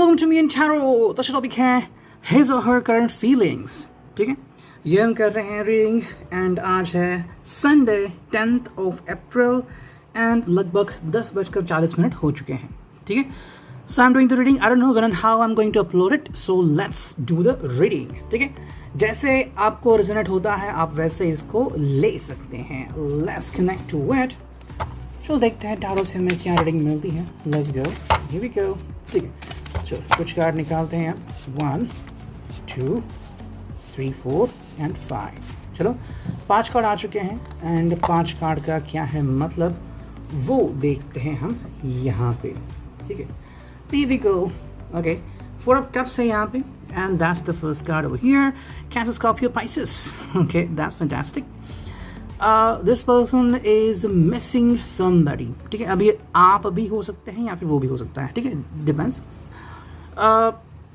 welcome to me and Tarot। तो topic है his or her current feelings। ठीक है, ये हम कर रहे हैं रीडिंग एंड आज है Sunday 10th of April and लगभग 10:40 हो चुके हैं। ठीक है, so I am doing the reading. I don't know when and how I am going to upload it, so let's do the reading. ठीक है, जैसे आपको रिजोनेट होता है आप वैसे इसको ले सकते हैं। Let's connect to it. चलो देखते हैं टैरो से हमें क्या रीडिंग मिलती है। Let's go, here we go. ठीक है, चलो कुछ कार्ड निकालते हैं। 1 2 3 4 एंड 5। चलो 5 कार्ड आ चुके हैं एंड 5 कार्ड का क्या है मतलब वो देखते हैं हम यहाँ पे। ठीक है, so here we go। okay, 4 of cups है यहाँ पे and that's the first card over here। Cancer, Scorpio, Pisces। okay, that's fantastic। this person is missing somebody। ठीक है, अभी आप भी हो सकते हैं या फिर वो भी हो सकता है। ठीक है, depends.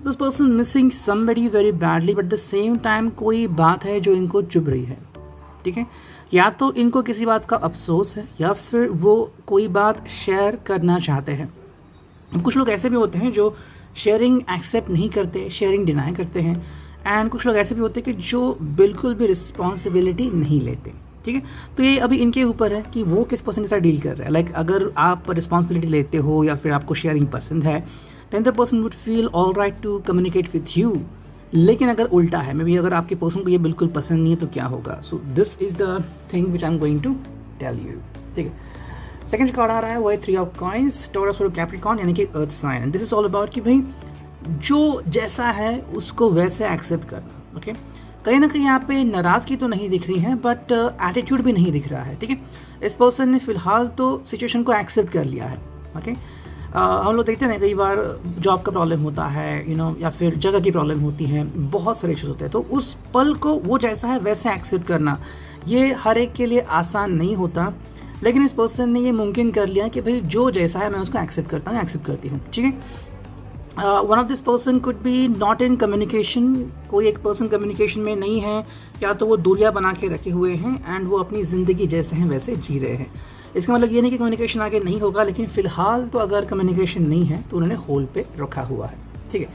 This person missing somebody very badly but the same time कोई बात है जो इनको चुभ रही है। ठीक है, या तो इनको किसी बात का अफसोस है या फिर वो कोई बात शेयर करना चाहते हैं। कुछ लोग ऐसे भी होते हैं जो शेयरिंग एक्सेप्ट नहीं करते, शेयरिंग डिनाई करते हैं एंड कुछ लोग ऐसे भी होते हैं कि जो बिल्कुल भी रिस्पॉन्सिबिलिटी नहीं लेते। ठीक है, तो ये अभी इनके ऊपर है कि वो किस पर्सन के साथ डील कर रहे हैं। लाइक अगर आप रिस्पॉन्सिबिलिटी लेते हो या फिर आपको शेयरिंग पसंद है then the person would feel all right to communicate with you। लेकिन अगर उल्टा है, मे बी अगर आपके पर्सन को ये बिल्कुल पसंद नहीं है तो क्या होगा। So this is the thing which I am going to tell you. ठीक है, सेकंड कार्ड आ रहा है वो है 3 of coins, टॉरस और कैप्रिकॉर्न यानी कि earth sign. And this is all about कि भाई जो जैसा है उसको वैसे एक्सेप्ट करना। ओके, कहीं ना कहीं यहाँ पे नाराज़गी तो नहीं दिख रही है बट एटीट्यूड भी नहीं दिख रहा है। ठीक है, इस पर्सन ने फिलहाल तो सिचुएशन को एक्सेप्ट कर लिया है। ओके, हम लोग देखते हैं ना कई बार जॉब का प्रॉब्लम होता है या फिर जगह की प्रॉब्लम होती है, बहुत सारे इश्यूज होते हैं। तो उस पल को वो जैसा है वैसे एक्सेप्ट करना ये हर एक के लिए आसान नहीं होता, लेकिन इस पर्सन ने ये मुमकिन कर लिया कि भाई जो जैसा है मैं उसको एक्सेप्ट करता हूँ, एक्सेप्ट करती हूँ। ठीक है, one of this person could be not in communication. कोई एक पर्सन कम्युनिकेशन में नहीं है या तो वो दूरियाँ बना के रखे हुए हैं एंड वो अपनी ज़िंदगी जैसे हैं वैसे जी रहे हैं। इसका मतलब ये नहीं कि कम्युनिकेशन आगे नहीं होगा, लेकिन फिलहाल तो अगर कम्युनिकेशन नहीं है तो उन्होंने होल्ड पे रखा हुआ है। ठीक है,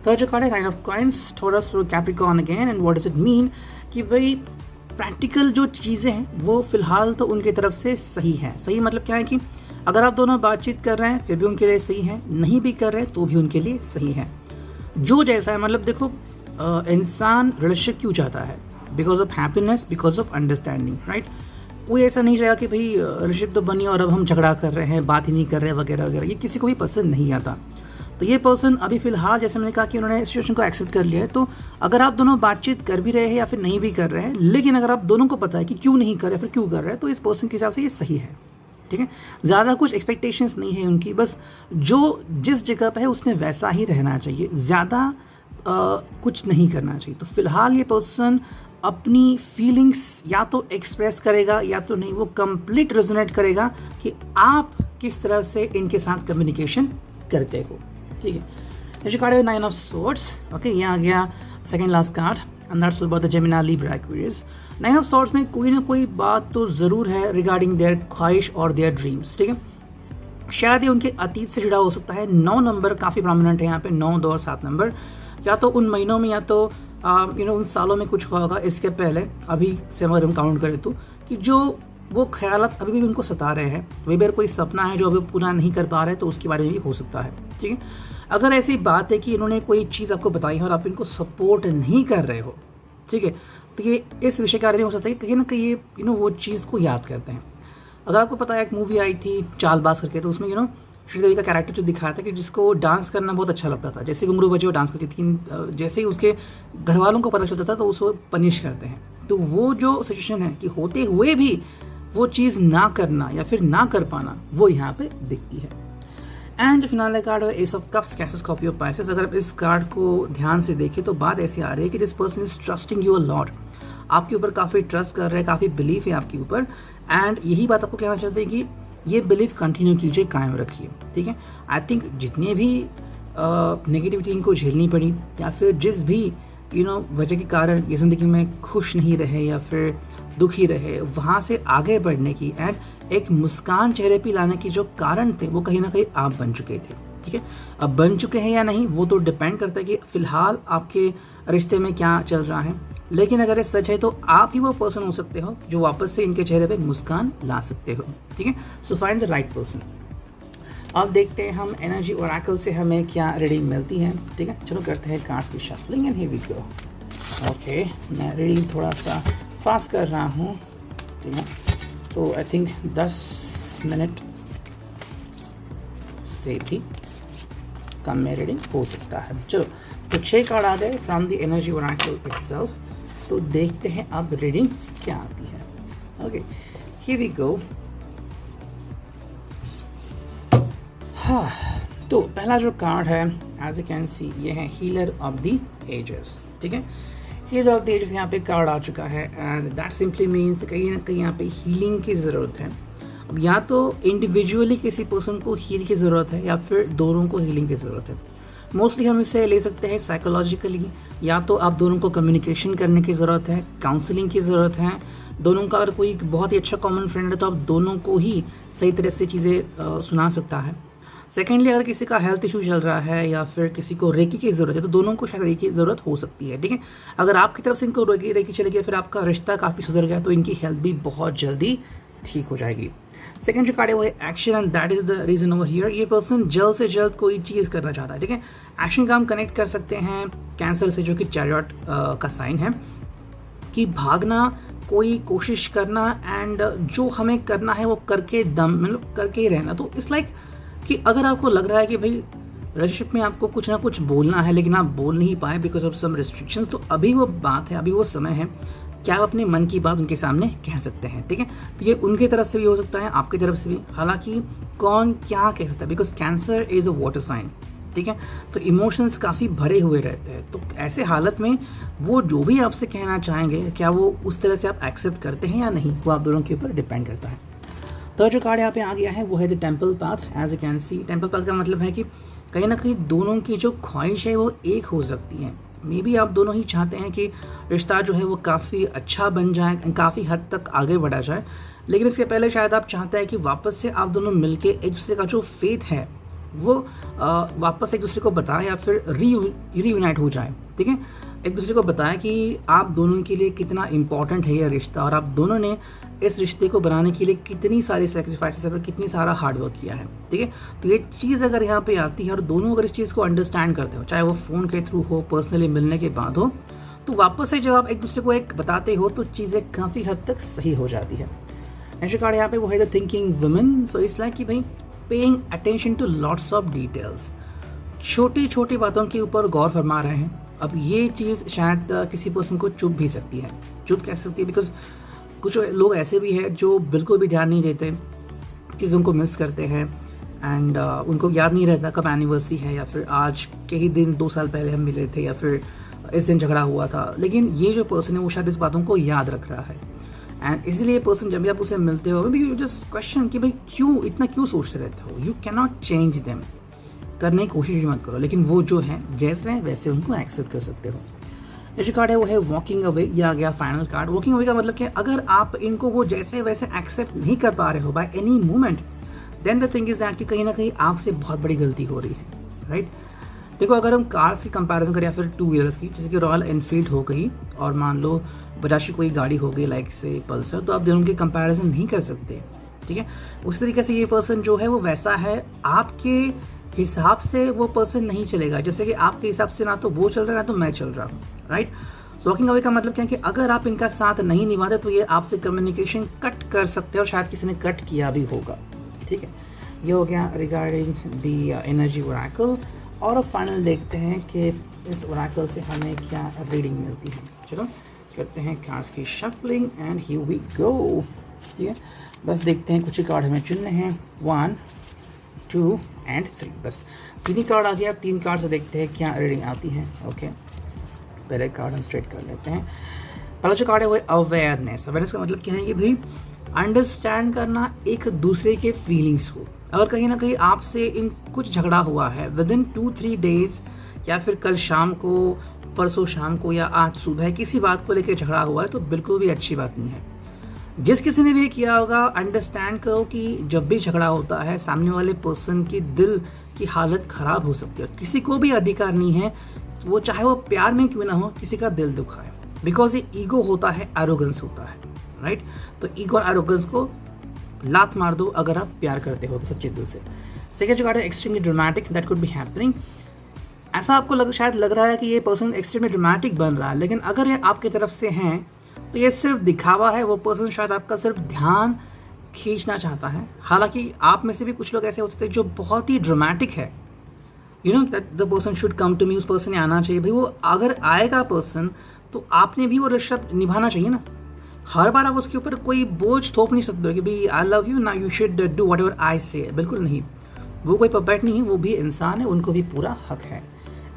थर्ड जो कार्ड है नाइन ऑफ कॉइंस, टॉरस और Capricorn again. And what does it mean कि भाई प्रैक्टिकल जो चीज़ें हैं वो फिलहाल तो उनकी तरफ से सही है। सही मतलब क्या है कि अगर आप दोनों बातचीत कर रहे हैं फिर भी उनके लिए सही है, नहीं भी कर रहे तो भी उनके लिए सही है। जो जैसा है मतलब देखो, इंसान रिलेशनशिप क्यों चाहता है? Because of happiness, because of understanding, right. कोई ऐसा नहीं चाहेगा कि भाई रिलेशनशिप तो बनी और अब हम झगड़ा कर रहे हैं, बात ही नहीं कर रहे हैं वगैरह वगैरह, ये किसी को भी पसंद नहीं आता। तो ये पर्सन अभी फिलहाल जैसे मैंने कहा कि उन्होंने सिचुएशन को एक्सेप्ट कर लिया है। तो अगर आप दोनों बातचीत कर भी रहे हैं या फिर नहीं भी कर रहे हैं, लेकिन अगर आप दोनों को पता है कि क्यों नहीं कर रहे फिर क्यों कर रहे हैं, तो इस पर्सन के हिसाब से ये सही है। ठीक है, ज़्यादा कुछ एक्सपेक्टेशंस नहीं है उनकी, बस जो जिस जगह पे है उसने वैसा ही रहना चाहिए, ज़्यादा कुछ नहीं करना चाहिए। तो फिलहाल ये पर्सन अपनी फीलिंग्स या तो एक्सप्रेस करेगा या तो नहीं, वो कंप्लीट रेजोनेट करेगा कि आप किस तरह से इनके साथ कम्युनिकेशन करते हो। ठीक है, ये कार्ड है 9 of swords। ओके, ये आ गया second last card and that's about the Gemini, Libra, Aquarius. 9 of swords में कोई ना कोई बात तो ज़रूर है रिगार्डिंग देयर ख्वाहिश और देयर ड्रीम्स। ठीक है, शायद ये उनके अतीत से जुड़ा हो सकता है। 9 नंबर काफ़ी प्रोमिनेंट है यहाँ पे, 9, 2 और 7 नंबर। या तो उन महीनों में या तो उन सालों में कुछ हुआ होगा इसके पहले, अभी से अगर हम काउंट करें तो, कि जो वो ख्यालात अभी भी उनको सता रहे हैं। वही बार कोई सपना है जो अभी पूरा नहीं कर पा रहे तो उसके बारे में भी हो सकता है। ठीक है, अगर ऐसी बात है कि इन्होंने कोई चीज़ आपको बताई है और आप इनको सपोर्ट नहीं कर रहे हो, ठीक है, तो ये इस विषय के बारे में हो सकता है कि कहीं ना कहीं ये वो चीज़ को याद करते हैं। अगर आपको पता है एक मूवी आई थी चालबाज करके, तो उसमें श्रीदेवी का कैरेक्टर जो दिखाया था कि जिसको डांस करना बहुत अच्छा लगता था, जैसे घुंघरू बजे वो डांस करती थी, जैसे ही उसके घर वालों को पता चलता था तो उसको पनिश करते हैं। तो वो जो सिचुएशन है कि होते हुए भी वो चीज़ ना करना या फिर ना कर पाना, वो यहाँ पे दिखती है। एंड फिनाले कार्ड है S of cups, cancer, Scorpio, Pisces. अगर आप इस कार्ड को ध्यान से देखें तो बात ऐसी आ रही है कि this person is trusting you a lot. आपके ऊपर काफ़ी ट्रस्ट कर रहे हैं, काफ़ी बिलीफ है आपके ऊपर एंड यही बात आपको कहना चाहते हैं कि ये बिलीफ कंटिन्यू कीजिए, कायम रखिए। ठीक है, आई थिंक जितने भी नेगेटिविटी इनको झेलनी पड़ी या फिर जिस भी वजह के कारण ये ज़िंदगी में खुश नहीं रहे या फिर दुखी रहे, वहाँ से आगे बढ़ने की एंड एक मुस्कान चेहरे पे लाने की जो कारण थे वो कहीं ना कहीं आप बन चुके थे। ठीक है। अब बन चुके हैं या नहीं वो तो डिपेंड करता है कि फिलहाल आपके रिश्ते में क्या चल रहा है, लेकिन अगर ये सच है तो आप ही वो पर्सन हो सकते हो जो वापस से इनके चेहरे पे मुस्कान ला सकते हो, ठीक है। So find the right person. अब देखते हैं हम एनर्जी ओरेकल से हमें क्या रीडिंग मिलती है, ठीक है। चलो करते हैं कार्ड्स की shuffling and here we go. Okay, मैं रीडिंग थोड़ा सा फास्ट कर रहा हूँ, ठीक है, तो आई थिंक 10 मिनट से भी कम में रीडिंग हो सकता है। चलो, तो 6 कार्ड आ गए from the energy oracle itself. तो देखते हैं अब रीडिंग क्या आती है। Okay, here we go. हाँ, तो पहला जो कार्ड है एज यू कैन सी ये है हीलर ऑफ द एजेस, ठीक है। हीलर ऑफ द एजेस यहाँ पे कार्ड आ चुका है एंड दैट सिंपली मीन्स कहीं ना कहीं यहाँ पे हीलिंग की ज़रूरत है। अब या तो इंडिविजुअली किसी पर्सन को हील की ज़रूरत है या फिर दोनों को हीलिंग की ज़रूरत है। मोस्टली हम इसे ले सकते हैं साइकोलॉजिकली, या तो आप दोनों को कम्युनिकेशन करने की ज़रूरत है, काउंसलिंग की ज़रूरत है। दोनों का अगर कोई बहुत ही अच्छा कॉमन फ्रेंड है तो आप दोनों को ही सही तरह से चीज़ें सुना सकता है। सेकेंडली, अगर किसी का हेल्थ इशू चल रहा है या फिर किसी को रेकी की ज़रूरत है तो दोनों को शायद रेकी की ज़रूरत हो सकती है, ठीक है। अगर आपकी तरफ से इनको रेकी चली गई, फिर आपका रिश्ता काफ़ी सुधर गया तो इनकी हेल्थ भी बहुत जल्दी ठीक हो जाएगी। सेकंड जो कार्ड है वो है action and that is the reason over here. ये पर्सन जल्द से जल्द कोई चीज़ करना चाहता है, ठीक है। एक्शन का हम कनेक्ट कर सकते हैं कैंसर से, जो कि चैरियट का साइन है, कि भागना, कोई कोशिश करना एंड जो हमें करना है वो करके दम मतलब करके ही रहना। तो इट्स लाइक कि अगर आपको लग रहा है कि भाई रिलेशनशिप में आपको कुछ ना कुछ बोलना है लेकिन आप बोल नहीं पाए बिकॉज ऑफ सम रिस्ट्रिक्शंस, तो अभी वो बात है, अभी वो समय है कि आप अपने मन की बात उनके सामने कह सकते हैं, ठीक है। तो ये उनकी तरफ से भी हो सकता है, आपकी तरफ से भी। हालांकि कौन क्या कह सकता है, because cancer is a water sign, ठीक है। तो इमोशंस काफ़ी भरे हुए रहते हैं, तो ऐसे हालत में वो जो भी आपसे कहना चाहेंगे क्या वो उस तरह से आप एक्सेप्ट करते हैं या नहीं, वो आप दोनों के ऊपर डिपेंड करता है। तो जो कार्ड यहाँ पे आ गया है वो है the temple path. As you can see, temple path का मतलब है कि कहीं ना कहीं दोनों की जो ख्वाहिश है वो एक हो सकती है। मे बी आप दोनों ही चाहते हैं कि रिश्ता जो है वो काफ़ी अच्छा बन जाए, काफ़ी हद तक आगे बढ़ा जाए, लेकिन इसके पहले शायद आप चाहते हैं कि वापस से आप दोनों मिलके एक दूसरे का जो फेथ है वो वापस एक दूसरे को बताएं या फिर रीयूनाइट हो जाए, ठीक है। एक दूसरे को बताएं कि आप दोनों के लिए कितना इम्पॉर्टेंट है यह रिश्ता और आप दोनों ने इस रिश्ते को बनाने के लिए कितनी सारी सेक्रीफाइसेस और कितनी सारा हार्ड वर्क किया है, ठीक है। तो ये चीज़ अगर यहाँ पे आती है और दोनों अगर इस चीज़ को अंडरस्टैंड करते हो, चाहे वो फ़ोन के थ्रू हो, पर्सनली मिलने के बाद हो, तो वापस से जब आप एक दूसरे को एक बताते हो तो चीज़ें काफ़ी हद तक सही हो जाती है। नेक्स्ट कार्ड यहाँ पे वो है the thinking woman. So it's like कि भाई paying attention to lots of details, छोटी छोटी बातों के ऊपर गौर फरमा रहे हैं। अब ये चीज़ शायद किसी पर्सन को चुप भी सकती है, चुप कह सकती है, बिकॉज कुछ लोग ऐसे भी हैं जो बिल्कुल भी ध्यान नहीं देते, चीज़ों को मिस करते हैं एंड उनको याद नहीं रहता कब एनिवर्सरी है या फिर आज के ही दिन 2 साल पहले हम मिले थे या फिर इस दिन झगड़ा हुआ था। लेकिन ये जो पर्सन है वो शायद इस बातों को याद रख रहा है एंड इसलिए पर्सन जब भी आप उसे मिलते हो यू जस्ट क्वेश्चन कि भाई क्यों इतना क्यों सोचते रहते हो। You can not change them, करने की कोशिश भी मत करो, लेकिन वो जो है जैसे हैं वैसे उनको एक्सेप्ट कर सकते हो। जो कार्ड है वो है वॉकिंग अवे। ये आ गया फाइनल कार्ड। वॉकिंग अवे का मतलब कि अगर आप इनको वो जैसे वैसे एक्सेप्ट नहीं कर पा रहे हो by any moment, then the thing is that कि कहीं ना कहीं आपसे बहुत बड़ी गलती हो रही है, राइट। देखो, अगर हम कार्स की कंपैरिजन करें या फिर 2 व्हीलर्स की, जैसे कि रॉयल एनफील्ड हो गई और मान लो बजाज की कोई गाड़ी हो गई लाइक से पल्सर, तो आप दोनों की कंपैरिजन नहीं कर सकते, ठीक है। उस तरीके से ये पर्सन जो है वो वैसा है, आपके हिसाब से वो पर्सन नहीं चलेगा, जैसे कि आपके हिसाब से ना तो वो चल रहा है ना तो मैं चल रहा हूँ, राइट। सो वॉकिंग अवे का मतलब क्या है कि अगर आप इनका साथ नहीं निभाते तो ये आपसे कम्युनिकेशन कट कर सकते हैं और शायद किसी ने कट किया भी होगा, ठीक है। ये हो गया रिगार्डिंग द एनर्जी ओरेकल। और अब फाइनल देखते हैं कि इस ओरेकल से हमें क्या रीडिंग मिलती है। चलो करते हैं कार्ड्स की shuffling and here we go, ठीक है। बस देखते हैं, कुछ ही कार्ड हमें चुनने हैं, 1, 2 एंड 3, बस 3 ही कार्ड आ गया। 3 कार्ड से देखते हैं क्या रीडिंग आती है। ओके, पहले कार्ड हम स्ट्रेट कर लेते हैं। पहला जो कार्ड है वो अवेयरनेस। अवेयरनेस का मतलब क्या है कि भाई अंडरस्टैंड करना एक दूसरे के फीलिंग्स को। अगर कहीं ना कहीं आपसे इन कुछ झगड़ा हुआ है विद इन 2-3 डेज या फिर कल शाम को, परसों शाम को या आज सुबह किसी बात को लेकर झगड़ा हुआ है तो बिल्कुल भी अच्छी बात नहीं है। जिस किसी ने भी किया होगा, अंडरस्टैंड करो कि जब भी झगड़ा होता है सामने वाले पर्सन की दिल की हालत ख़राब हो सकती है। किसी को भी अधिकार नहीं है, वो चाहे वो प्यार में क्यों ना हो, किसी का दिल दुखाए, बिकॉज ये ईगो होता है, एरोगेंस होता है, राइट। तो ईगो और एरोगेंस को लात मार दो अगर आप प्यार करते हो तो सच्चे दिल से। सेकेंड जो कार्ड है extremely dramatic, that could be happening. ऐसा आपको शायद लग रहा है कि ये पर्सन एक्सट्रीमली ड्रामेटिक बन रहा है, लेकिन अगर ये आपकी तरफ से हैं तो ये सिर्फ दिखावा है। वो पर्सन शायद आपका सिर्फ ध्यान खींचना चाहता है। हालांकि आप में से भी कुछ लोग ऐसे हो सकते हैं जो बहुत ही ड्रामेटिक है, you know that the person should come to me, उस पर्सन ने आना चाहिए। भाई वो अगर आएगा पर्सन तो आपने भी वो रिश्ता निभाना चाहिए ना। हर बार आप उसके ऊपर कोई बोझ थोप नहीं सकते हो कि भाई I love you, now you should do what ever I से। बिल्कुल नहीं, वो कोई पपेट नहीं है, वो भी इंसान है, उनको भी पूरा हक है।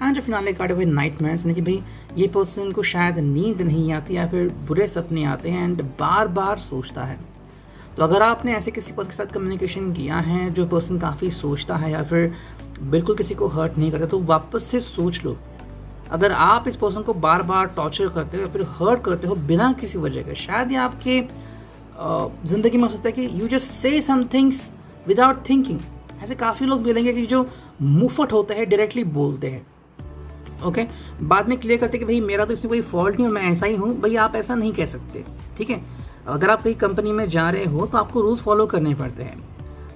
एंड जो फिनाले कार्ड है नाइटमेयर्स, यानी कि भाई ये पर्सन को शायद नींद नहीं आती या फिर बुरे सपने आते हैं एंड बार बार सोचता है। तो अगर आपने ऐसे किसी पर्सन के साथ कम्युनिकेशन किया है जो पर्सन काफ़ी सोचता है या फिर बिल्कुल किसी को हर्ट नहीं करता, तो वापस से सोच लो। अगर आप इस पर्सन को बार बार टॉर्चर करते हो या फिर हर्ट करते हो बिना किसी वजह के, शायद ये आपके ज़िंदगी में हो सकता है कि you just say some things without thinking. ऐसे काफ़ी लोग मिलेंगे कि जो मुफट होते हैं, डायरेक्टली बोलते हैं, ओके बाद में क्लियर करते कि भाई मेरा तो इसमें कोई फॉल्ट नहीं, मैं ऐसा ही हूँ। भाई आप ऐसा नहीं कह सकते, ठीक है। अगर आप कहीं कंपनी में जा रहे हो तो आपको रूल्स फॉलो करने पड़ते हैं।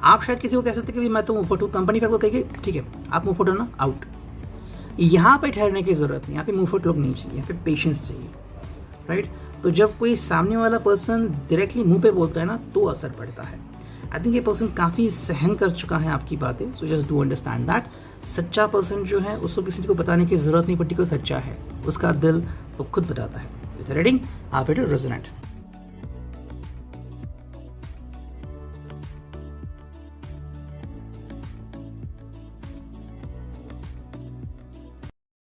आप शायद किसी को कह सकते कि भाई मैं तो मुफट हूँ, कंपनी फिर वो कहेगी ठीक है आप मुफट हो ना, आउट। यहाँ पे ठहरने की ज़रूरत नहीं, यहाँ पे मुफट लोग नहीं चाहिए, यहाँ पे पेशेंस चाहिए, राइट। तो जब कोई सामने वाला पर्सन डायरेक्टली मुंह पे बोलता है ना, तो असर पड़ता है। आई थिंक ये पर्सन काफ़ी सहन कर चुका है आपकी बातें, so just do understand that. सच्चा पर्सन जो है उसको किसी को बताने की ज़रूरत नहीं पड़ती कोई सच्चा है, उसका दिल वो खुद बताता है। विद रीडिंग आप इट रेजोनेट।